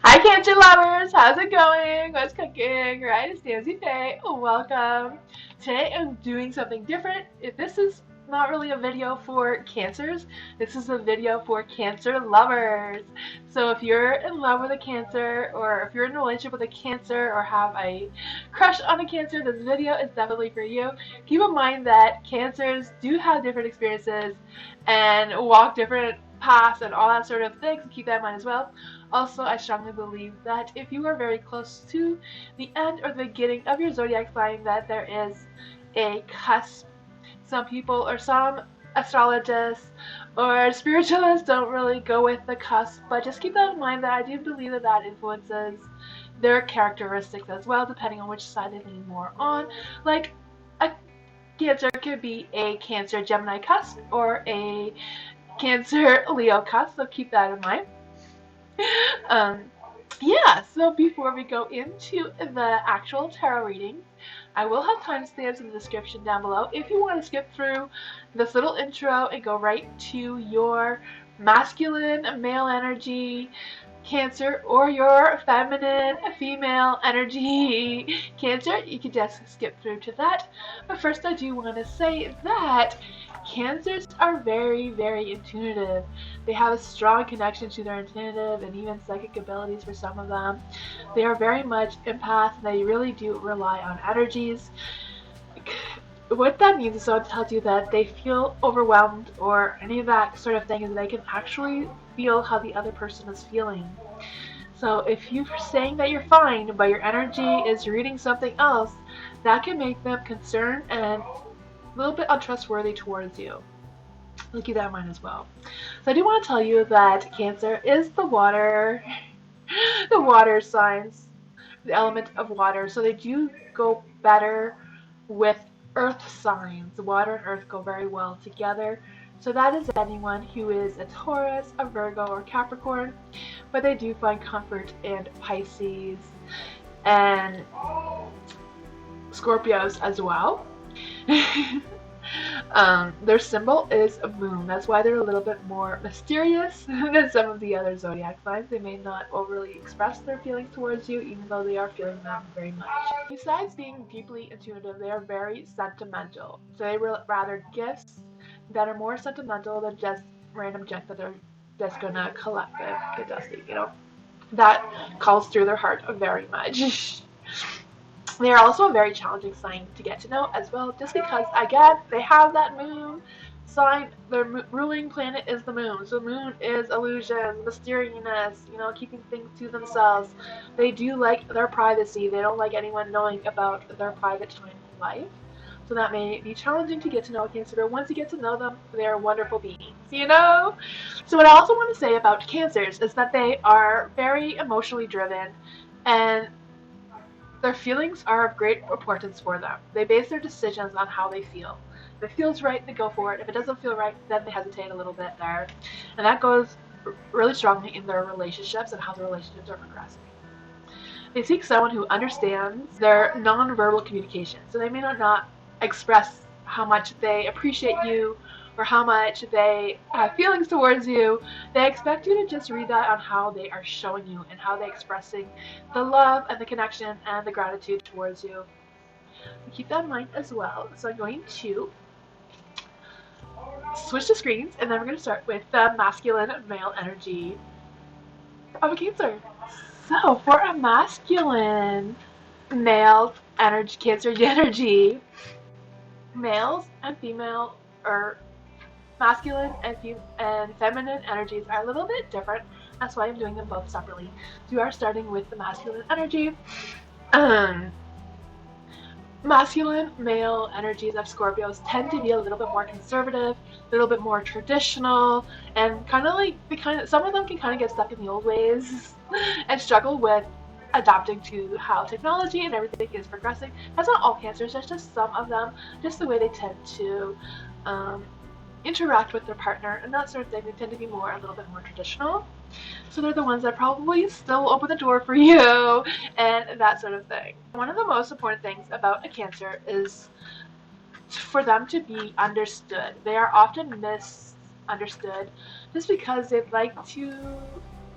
Hi Cancer lovers, how's it going? What's cooking? Right, it's tamsyfae. Welcome. Today I'm doing something different. If this is not really a video for cancers, this is a video for cancer lovers. So if you're in love with a cancer, or if you're in a relationship with a cancer, or have a crush on a cancer, this video is definitely for you. Keep in mind that cancers do have different experiences and walk different paths and all that sort of thing, so keep that in mind as well. Also, I strongly believe that if you are very close to the end or the beginning of your zodiac sign, that there is a cusp. Some people or some astrologists or spiritualists don't really go with the cusp, but just keep that in mind that I do believe that that influences their characteristics as well, depending on which side they lean more on. Like, a Cancer could be a Cancer Gemini cusp or a Cancer Leo cusp, so keep that in mind. Yeah, so before we go into the actual tarot reading, I will have timestamps in the description down below if you want to skip through this little intro and go right to your masculine male energy Cancer or your feminine female energy Cancer. You can just skip through to that. But first I do want to say that Cancers are very, very intuitive. They have a strong connection to their intuitive and even psychic abilities for some of them. They are very much empaths. They really do rely on energies. What that means is someone tells you that they feel overwhelmed or any of that sort of thing, is they can actually feel how the other person is feeling. So if you're saying that you're fine, but your energy is reading something else, that can make them concerned and a little bit untrustworthy towards you. So keep that in mind as well. So I do want to tell you that Cancer is the water signs, the element of water. So they do go better with earth signs. Water and earth go very well together. So that is anyone who is a Taurus, a Virgo, or Capricorn. But they do find comfort in Pisces and Scorpios as well. Their symbol is a moon. That's why they're a little bit more mysterious than some of the other zodiac signs. They may not overly express their feelings towards you, even though they are feeling them very much. Besides being deeply intuitive, they are very sentimental. So they rather gifts that are more sentimental than just random junk that they're just gonna collect and get dusty, That calls through their heart very much. They are also a very challenging sign to get to know as well, just because, again, they have that moon sign. Their ruling planet is the moon. So moon is illusion, mysteriousness, keeping things to themselves. They do like their privacy. They don't like anyone knowing about their private time in life. So that may be challenging to get to know a Cancer, but once you get to know them, they're wonderful beings, So what I also want to say about Cancers is that they are very emotionally driven, and their feelings are of great importance for them. They base their decisions on how they feel. If it feels right, they go for it. If it doesn't feel right, then they hesitate a little bit there. And that goes really strongly in their relationships and how the relationships are progressing. They seek someone who understands their non-verbal communication. So they may not express how much they appreciate you or how much they have feelings towards you. They expect you to just read that on how they are showing you and how they're expressing the love and the connection and the gratitude towards you. So keep that in mind as well. So I'm going to switch the screens, and then we're going to start with the masculine male energy of a Cancer. So for a masculine male energy, Cancer energy, males and female, or masculine and feminine energies are a little bit different. That's why I'm doing them both separately. So we are starting with the masculine energy. Masculine male energies of Scorpios tend to be a little bit more conservative, a little bit more traditional, and some of them can kind of get stuck in the old ways and struggle with adapting to how technology and everything is progressing. That's not all Cancers, that's just some of them, just the way they tend to interact with their partner and that sort of thing. They tend to be a little bit more traditional. So they're the ones that probably still open the door for you and that sort of thing. One of the most important things about a Cancer is for them to be understood. They are often misunderstood just because they like to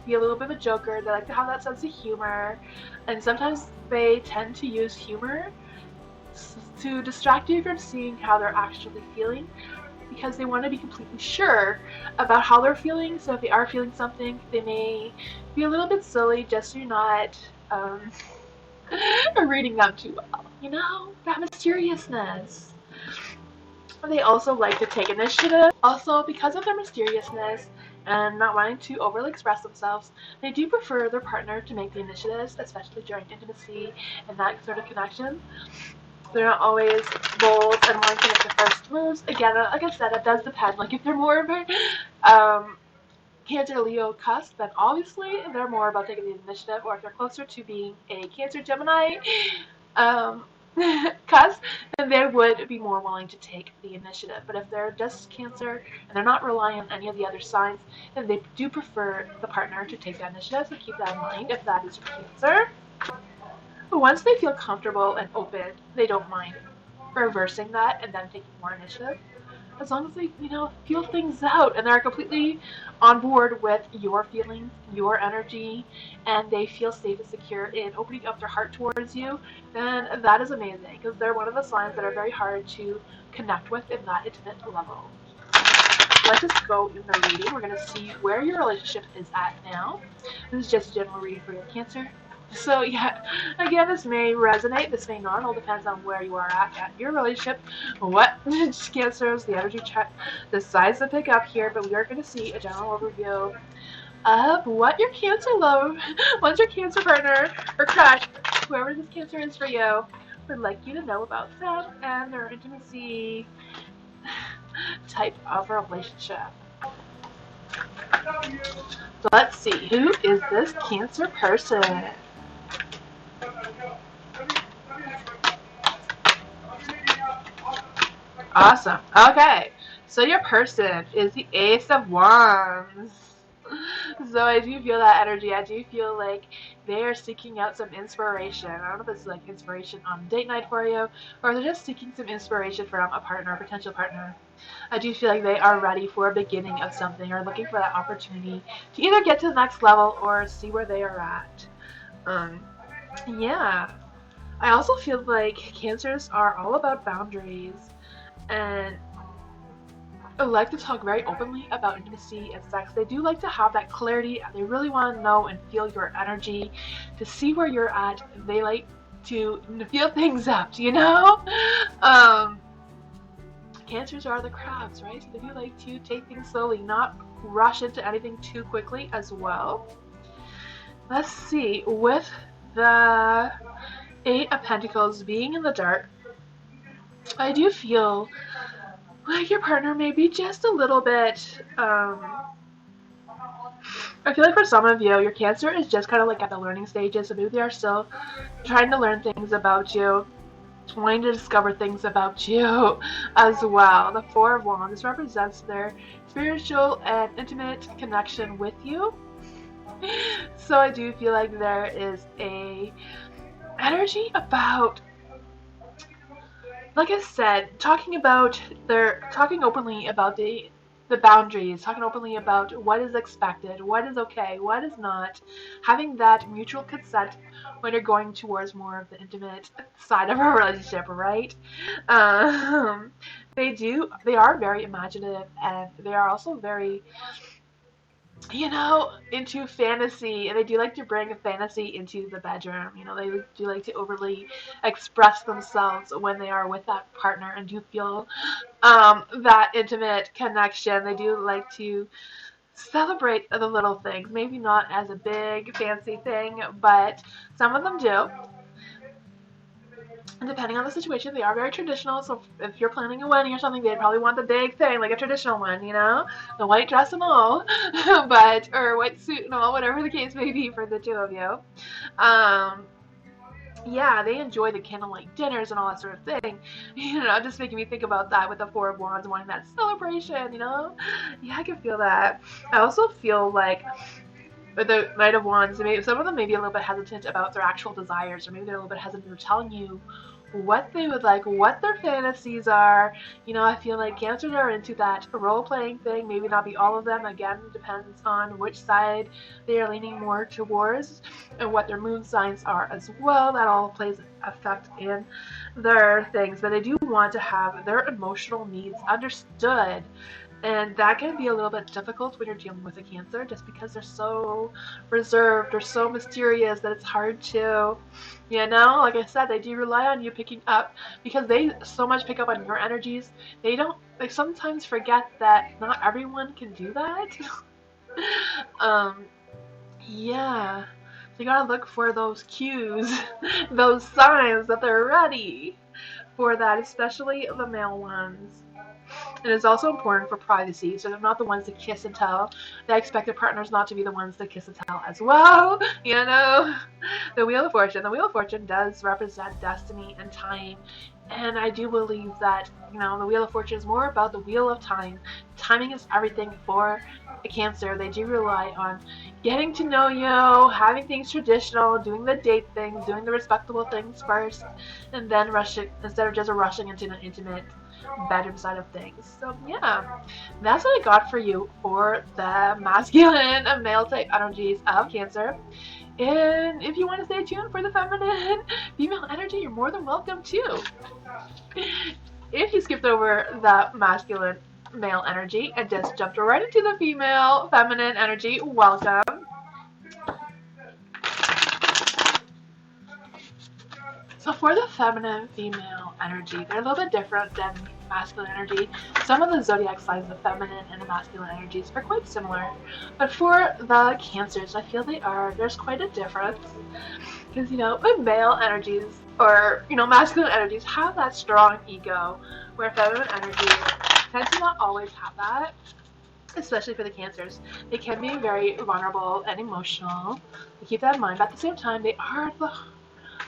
be a little bit of a joker. They like to have that sense of humor, and sometimes they tend to use humor to distract you from seeing how they're actually feeling, because they want to be completely sure about how they're feeling. So if they are feeling something, they may be a little bit silly just so you're not reading them too well. You know, that mysteriousness. They also like to take initiative. Also, because of their mysteriousness and not wanting to overly express themselves, they do prefer their partner to make the initiatives, especially during intimacy and that sort of connection. They're not always bold and wanting to make the first moves. Again, like I said, it does depend. Like if they're more of a Cancer, Leo, cusp, then obviously they're more about taking the initiative. Or if they're closer to being a Cancer, Gemini um, cusp, then they would be more willing to take the initiative. But if they're just Cancer and they're not relying on any of the other signs, then they do prefer the partner to take that initiative. So keep that in mind if that is your Cancer. But once they feel comfortable and open, they don't mind reversing that and then taking more initiative. As long as they, feel things out and they're completely on board with your feelings, your energy, and they feel safe and secure in opening up their heart towards you, then that is amazing, because they're one of the signs that are very hard to connect with in that intimate level. Let's just go in the reading. We're going to see where your relationship is at now. This is just a general reading for your Cancer. So yeah, again, this may resonate, this may not. It all depends on where you are at your relationship, what Cancers, the energy check decides to pick up here. But we are going to see a general overview of what your Cancer love, what's your Cancer partner or crush, whoever this Cancer is for you, would like you to know about them and their intimacy type of relationship. So let's see, who is this Cancer person? Awesome. Okay. So your person is the Ace of Wands. So I do feel that energy. I do feel like they are seeking out some inspiration. I don't know if this is like inspiration on date night for you, or they're just seeking some inspiration from a partner, a potential partner. I do feel like they are ready for a beginning of something, or looking for that opportunity to either get to the next level or see where they are at. Yeah. I also feel like Cancers are all about boundaries and like to talk very openly about intimacy and sex. They do like to have that clarity, and they really want to know and feel your energy to see where you're at. They like to feel things up, Cancers are the crabs, right? So they do like to take things slowly, not rush into anything too quickly as well. Let's see, with the Eight of Pentacles being in the dark, I do feel like your partner may be just a little bit, I feel like for some of you, your Cancer is just kind of like at the learning stages, so maybe they are still trying to learn things about you, trying to discover things about you as well. The Four of Wands represents their spiritual and intimate connection with you. So I do feel like there is a energy about, like I said, talking openly about the boundaries, talking openly about what is expected, what is okay, what is not, having that mutual consent when you're going towards more of the intimate side of a relationship, right? They are very imaginative, and they are also very, into fantasy, and they do like to bring a fantasy into the bedroom. They do like to overly express themselves when they are with that partner and do feel that intimate connection. They do like to celebrate the little things, maybe not as a big fancy thing, but some of them do. And depending on the situation, they are very traditional. So if you're planning a wedding or something, they'd probably want the big thing, like a traditional one, the white dress and all, or white suit and all, whatever the case may be for the two of you. Yeah, they enjoy the candlelight dinners and all that sort of thing. Just making me think about that with the Four of Wands, wanting that celebration. Yeah, I can feel that. I also feel like with the Knight of Wands, some of them may be a little bit hesitant about their actual desires, or maybe they're a little bit hesitant of telling you what they would like, what their fantasies are. I feel like Cancers are into that role-playing thing. Maybe not be all of them. Again, depends on which side they are leaning more towards and what their moon signs are as well. That all plays effect in their things. But they do want to have their emotional needs understood. And that can be a little bit difficult when you're dealing with a Cancer, just because they're so reserved or so mysterious that it's hard to, like I said, they do rely on you picking up, because they so much pick up on your energies. They sometimes forget that not everyone can do that. um, yeah. So you gotta look for those cues, those signs that they're ready for that, especially the male ones. And it's also important for privacy, so they're not the ones to kiss and tell. They expect their partners not to be the ones to kiss and tell as well. The Wheel of Fortune. The Wheel of Fortune does represent destiny and time. And I do believe that, the Wheel of Fortune is more about the wheel of time. Timing is everything for a Cancer. They do rely on getting to know you, having things traditional, doing the date things, doing the respectable things first, and then rushing, instead of just rushing into an intimate bedroom side of things. So yeah, that's what I got for you for the masculine and male type energies of Cancer. And if you want to stay tuned for the feminine female energy, you're more than welcome to. If you skipped over the masculine male energy and just jumped right into the female feminine energy, welcome. So for the feminine female energy, they're a little bit different than masculine energy. Some of the zodiac signs, the feminine and the masculine energies, are quite similar. But for the Cancers, I feel there's quite a difference. Because, the male energies, or, masculine energies have that strong ego, where feminine energies tend to not always have that. Especially for the Cancers. They can be very vulnerable and emotional. Keep that in mind. But at the same time, they are the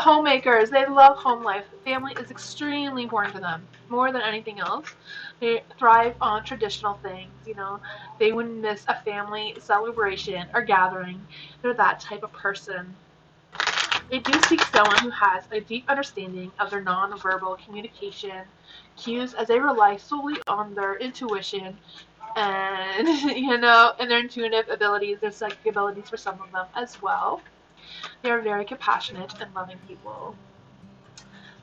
homemakers. They love home life. Family is extremely important to them, more than anything else. They thrive on traditional things. They wouldn't miss a family celebration or gathering. They're that type of person. They do seek someone who has a deep understanding of their non-verbal communication cues, as they rely solely on their intuition and and their intuitive abilities, their psychic abilities for some of them as well. They are very compassionate and loving people.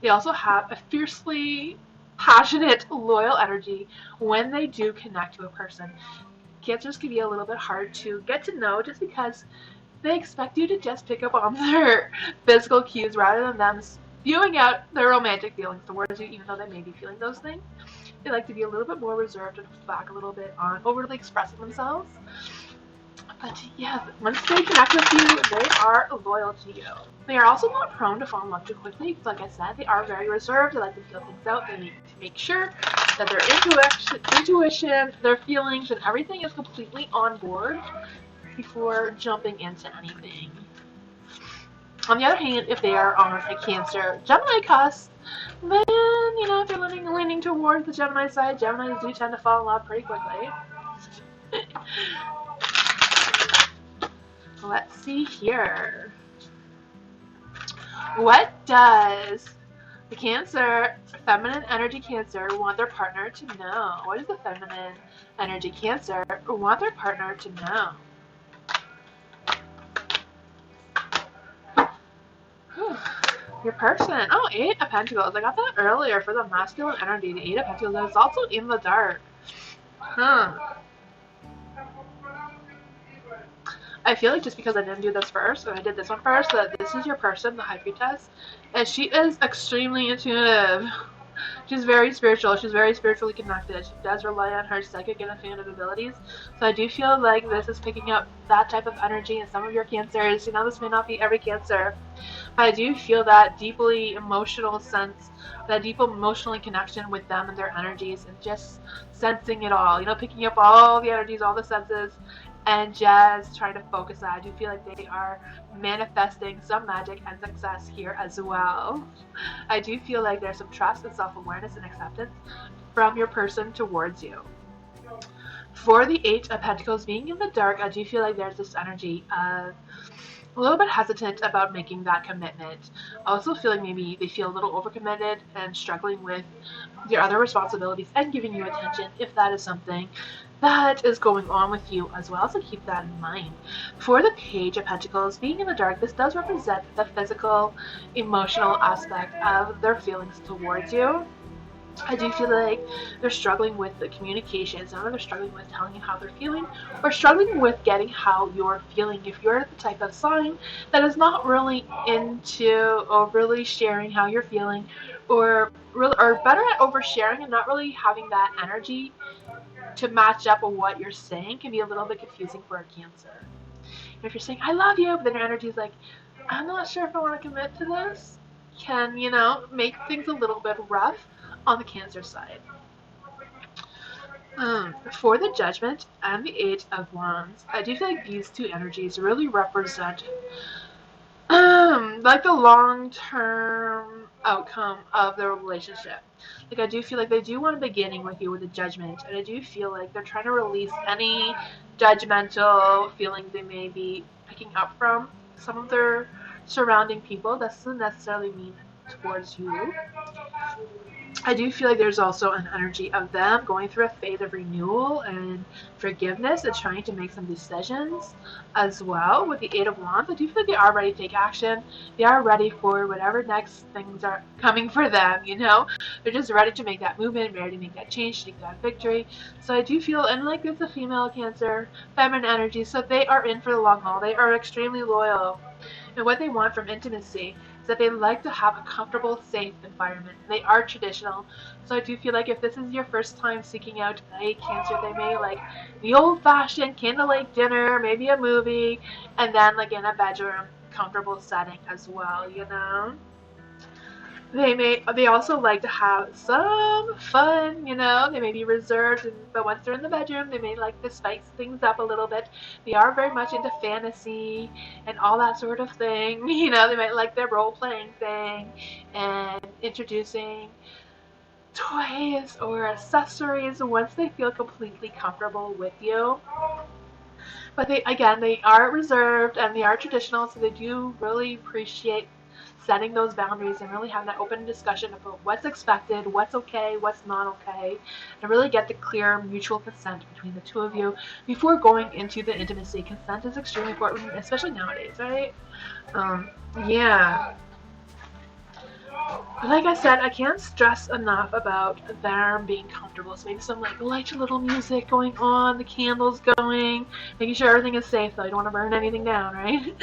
They also have a fiercely passionate, loyal energy when they do connect to a person. Cancers can be a little bit hard to get to know, just because they expect you to just pick up on their physical cues rather than them spewing out their romantic feelings towards you, even though they may be feeling those things. They like to be a little bit more reserved and hold back a little bit on overly expressing themselves. But yeah, once they connect with you, they are loyal to you. They are also not prone to fall in love too quickly. Like I said, they are very reserved. They like to feel things out. They need to make sure that their intuition, their feelings, and everything is completely on board before jumping into anything. On the other hand, if they are on a Cancer Gemini cusp, then, if you're leaning towards the Gemini side, Geminis do tend to fall in love pretty quickly. Let's see here. What does the Cancer, feminine energy Cancer, want their partner to know? What does the feminine energy Cancer want their partner to know? Your person. Oh, 8 of Pentacles. I got that earlier for the masculine energy. The 8 of Pentacles. It's also in the dark. I feel like just because I didn't do this first, or I did this one first, that this is your person, the High Priestess, and she is extremely intuitive. She's very spiritual. She's very spiritually connected. She does rely on her psychic and intuitive abilities. So I do feel like this is picking up that type of energy in some of your Cancers. This may not be every Cancer, but I do feel that deeply emotional sense, that deep emotional connection with them and their energies, and just sensing it all. Picking up all the energies, all the senses, and just trying to focus that. I do feel like they are manifesting some magic and success here as well. I do feel like there's some trust and self-awareness and acceptance from your person towards you. For the 8 of Pentacles being in the dark, I do feel like there's this energy of a little bit hesitant about making that commitment. Also feeling maybe they feel a little overcommitted and struggling with their other responsibilities and giving you attention if that is something that is going on with you as well. So keep that in mind. For the Page of Pentacles, being in the dark, this does represent the physical, emotional aspect of their feelings towards you. I do feel like they're struggling with the communications. Either they're struggling with telling you how they're feeling or struggling with getting how you're feeling. If you're the type of sign that is not really into overly sharing how you're feeling, or better at oversharing and not really having that energy to match up with what you're saying, can be a little bit confusing for a Cancer. If you're saying I love you, but then your energy is like, I'm not sure if I want to commit to this, can, make things a little bit rough on the Cancer side. For the Judgment and the Eight of Wands, I do feel like these two energies really represent like the long-term outcome of the relationship. Like, I do feel like they do want a beginning with you with a Judgment, and I do feel like they're trying to release any judgmental feelings they may be picking up from some of their surrounding people. That doesn't necessarily mean towards you. I do feel like there's also an energy of them going through a phase of renewal and forgiveness and trying to make some decisions as well. With the Eight of Wands, I do feel like they are ready to take action. They are ready for whatever next things are coming for them, They're just ready to make that movement, ready to make that change, to take that victory. So I do feel, and like it's a female Cancer, feminine energy, so they are in for the long haul. They are extremely loyal. And what they want from intimacy is that they like to have a comfortable, safe environment. They are traditional. So I do feel like if this is your first time seeking out a Cancer, they may like the old-fashioned candlelight dinner, maybe a movie, and then like in a bedroom, comfortable setting as well. They also like to have some fun, They may be reserved, but once they're in the bedroom, they may like to spice things up a little bit. They are very much into fantasy and all that sort of thing. They might like their role-playing thing and introducing toys or accessories once they feel completely comfortable with you. But they are reserved and they are traditional, so they do really appreciate setting those boundaries and really having that open discussion about what's expected, what's okay, what's not okay, and really get the clear mutual consent between the two of you before going into the intimacy. Consent is extremely important, especially nowadays, right? Yeah. Like I said, I can't stress enough about them being comfortable. So maybe some like light little music going on, the candles going, making sure everything is safe though. You don't want to burn anything down, right?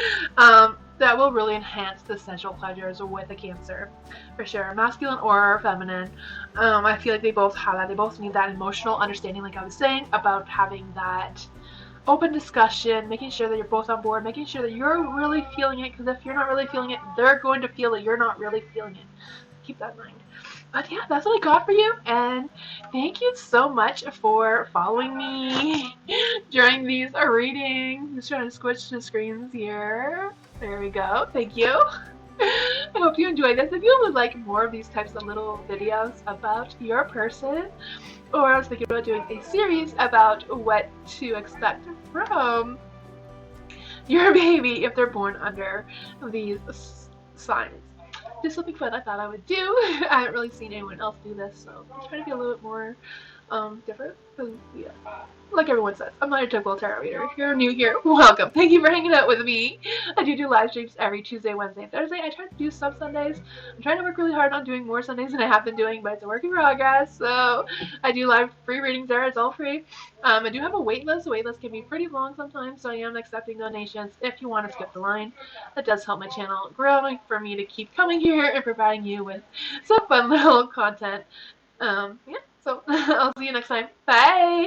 That will really enhance the sensual pleasures with a Cancer, for sure. Masculine or feminine. I feel like they both have that. They both need that emotional understanding, like I was saying, about having that open discussion, making sure that you're both on board, making sure that you're really feeling it, because if you're not really feeling it, they're going to feel that you're not really feeling it. Keep that in mind. But yeah, that's what I got for you, and thank you so much for following me during these readings. Just trying to switch the screens here. There we go. Thank you. I hope you enjoyed this. If you would like more of these types of little videos about your person, or I was thinking about doing a series about what to expect from your baby if they're born under these signs. Just something fun I thought I would do. I haven't really seen anyone else do this, so I'm trying to be a little bit more different. Yeah, like everyone says, I'm not a typical tarot reader. If you're new here, welcome. Thank you for hanging out with me. I do live streams every Tuesday, Wednesday, and Thursday. I try to do some Sundays. I'm trying to work really hard on doing more Sundays than I have been doing, but it's a work in progress. So I do live free readings there. It's all free. I do have a wait list. The wait list can be pretty long sometimes, so I am accepting donations if you want to skip the line. That does help my channel grow for me to keep coming here and providing you with some fun little content. Yeah, so I'll see you next time. Bye!